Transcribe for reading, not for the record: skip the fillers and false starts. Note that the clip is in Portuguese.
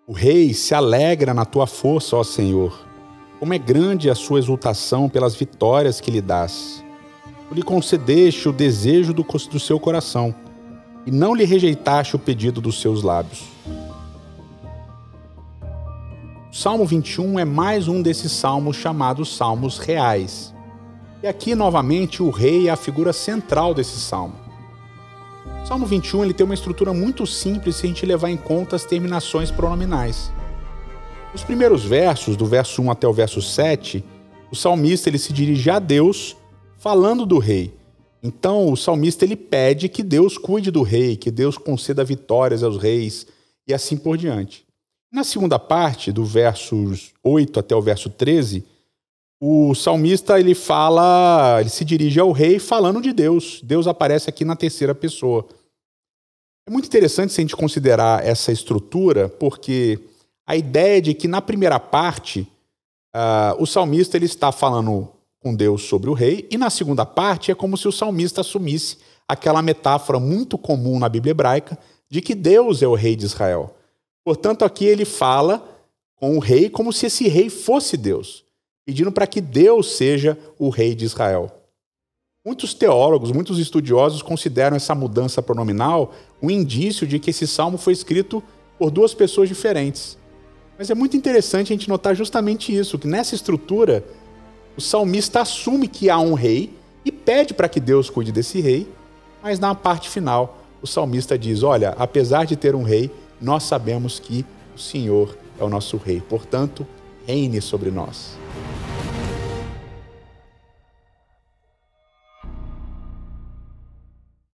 O rei se alegra na tua força, ó Senhor. Como é grande a sua exultação pelas vitórias que lhe dás. Tu lhe concedeste o desejo do seu coração e não lhe rejeitaste o pedido dos seus lábios. O Salmo 21 é mais um desses salmos chamados salmos reais. E aqui, novamente, o rei é a figura central desse salmo. O Salmo 21 ele tem uma estrutura muito simples se a gente levar em conta as terminações pronominais. Nos primeiros versos, do verso 1 até o verso 7, o salmista ele se dirige a Deus falando do rei. Então, o salmista ele pede que Deus cuide do rei, que Deus conceda vitórias aos reis e assim por diante. Na segunda parte, do versos 8 até o verso 13, o salmista ele se dirige ao rei falando de Deus. Deus aparece aqui na terceira pessoa. É muito interessante se a gente considerar essa estrutura, porque a ideia de que na primeira parte o salmista ele está falando com Deus sobre o rei, e na segunda parte é como se o salmista assumisse aquela metáfora muito comum na Bíblia hebraica de que Deus é o rei de Israel. Portanto, aqui ele fala com o rei como se esse rei fosse Deus, pedindo para que Deus seja o rei de Israel. Muitos teólogos, muitos estudiosos consideram essa mudança pronominal um indício de que esse salmo foi escrito por duas pessoas diferentes. Mas é muito interessante a gente notar justamente isso, que nessa estrutura o salmista assume que há um rei e pede para que Deus cuide desse rei, mas na parte final o salmista diz, olha, apesar de ter um rei, nós sabemos que o Senhor é o nosso rei, portanto, reine sobre nós.